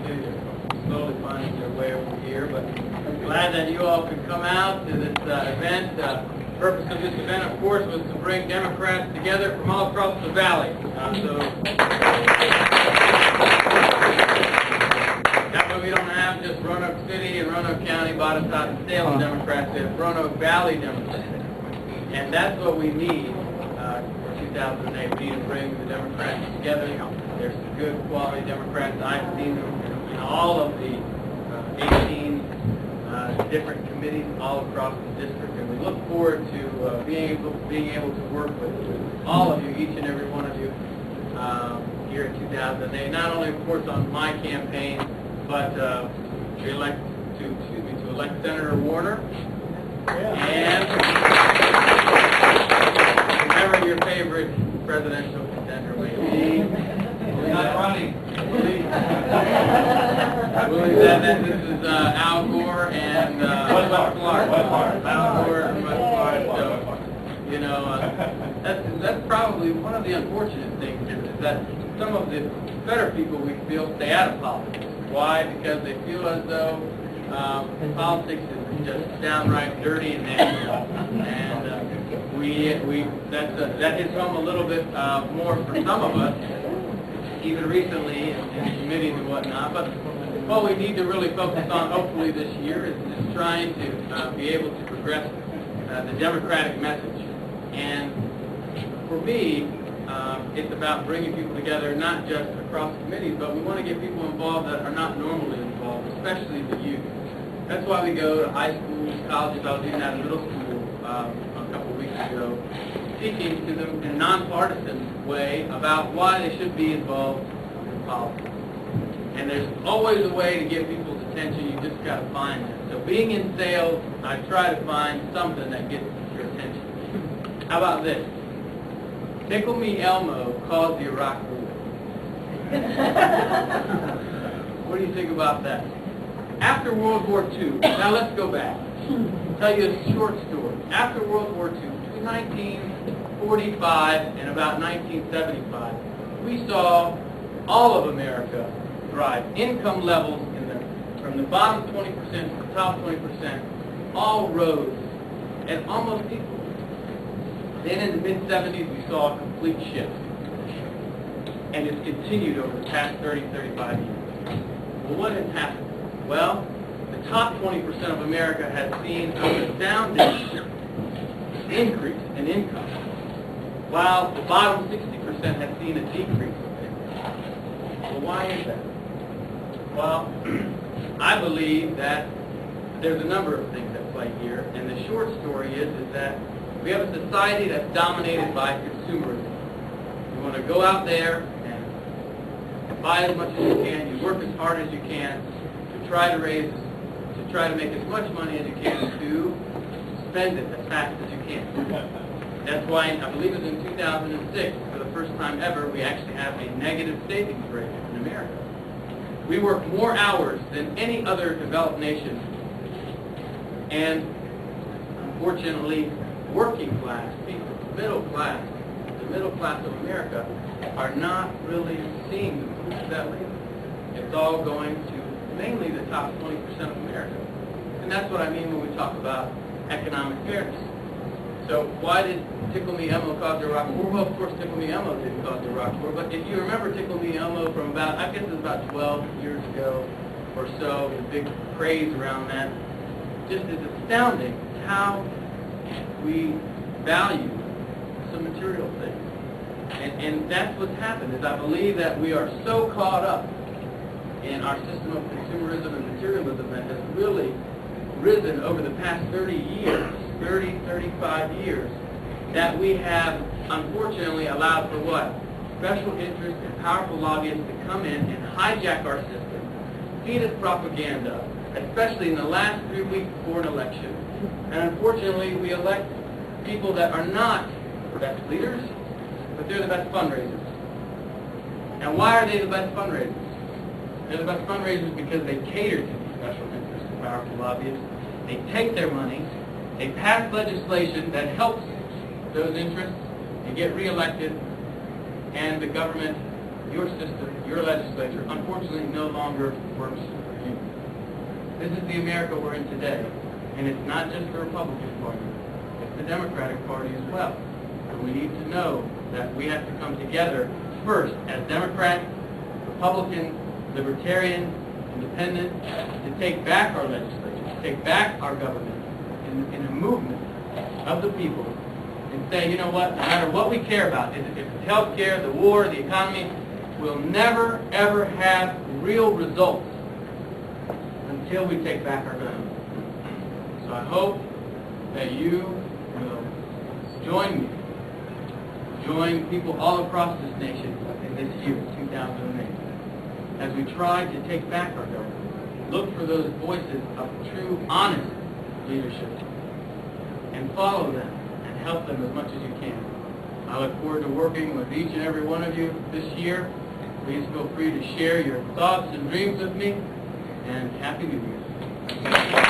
committee are slowly finding their way over here, but I'm glad that you all could come out to this event. The purpose of this event, of course, was to bring Democrats together from all across the valley. That way we don't have just Roanoke City and Roanoke County, Botetourt, and Salem Democrats. We have Roanoke Valley Democrats. And that's what we need for 2008. We need to bring the Democrats together. There's some good quality Democrats. I've seen them in all of the 18 different committees all across the district, and we look forward to being able to work with all of you, each and every one of you, here in 2008. Not only, of course, on my campaign, but to elect Senator Warner, and remember your favorite presidential contender, Wayne. Not running. I believe that this is Al Gore and Wes Clark. Al Gore and Wes Clark. So, you know, that's probably one of the unfortunate things is that some of the better people we feel stay out of politics. Why? Because they feel as though politics is just downright dirty and nasty, and that hits home a little bit more for some of us, even recently in committees and whatnot. But what we need to really focus on, hopefully this year, is trying to be able to progress the Democratic message. And for me, it's about bringing people together, not just across committees, but we want to get people involved that are not normally involved, especially the youth. That's why we go to high schools, colleges. I was even at a middle school a couple of weeks ago, speaking to them in a nonpartisan way about why they should be involved in politics. And there's always a way to get people's attention. You just got to find it. So being in sales, I try to find something that gets your attention. How about this? Tickle Me Elmo caused the Iraq War. What do you think about that? After World War II, now let's go back. I'll tell you a short story. After World War II, between 1945 and about 1975, we saw all of America thrive. Income levels from the bottom 20% to the top 20% all rose at almost equal. Then in the mid-70s, we saw a complete shift. And it's continued over the past 30, 35 years. Well, what has happened? Well, the top 20% of America has seen an astounding increase in income, while the bottom 60% has seen a decrease in income. Well, why is that? Well, I believe that there's a number of things at play here, and the short story is that we have a society that's dominated by consumerism. You want to go out there and buy as much as you can, you work as hard as you can to try to make as much money as you can to spend it as fast as you can. That's why I believe it was in 2006, for the first time ever, we actually have a negative savings rate in America. We work more hours than any other developed nation, and unfortunately, working class people, the middle class of America, are not really seeing the fruits of that labor. It's all going to mainly the top 20% of America. And that's what I mean when we talk about economic fairness. So why did Tickle Me Elmo cause the Iraq War? Well, of course, Tickle Me Elmo didn't cause the Iraq War, but if you remember Tickle Me Elmo from about, I guess it was about 12 years ago or so, the big craze around that, just is astounding how we value some material things. And that's what's happened, is I believe that we are so caught up in our system of consumerism and materialism that has really risen over the past 35 years, that we have unfortunately allowed for what? Special interests and powerful lobbyists to come in and hijack our system, feed us propaganda, especially in the last 3 weeks before an election. And unfortunately, we elect people that are not the best leaders, but they're the best fundraisers. And why are they the best fundraisers? They're the best fundraisers because they cater to these special interests and powerful lobbyists. They take their money, they pass legislation that helps those interests and get reelected, and the government your system, your legislature, unfortunately no longer works for you. This is the America we're in today, and it's not just the Republican Party, it's the Democratic Party as well. And we need to know that we have to come together first as Democrat, Republican, Libertarian, Independent, to take back our legislature, to take back our government in a movement of the people and say, you know what, no matter what we care about, if it's health care, the war, the economy, we'll never, ever have real results until we take back our government. So I hope that you will join me, join people all across this nation in this year, 2008, as we try to take back our government. Look for those voices of true, honest leadership and follow them and help them as much as you can. I look forward to working with each and every one of you this year. Please feel free to share your thoughts and dreams with me, and Happy New Year.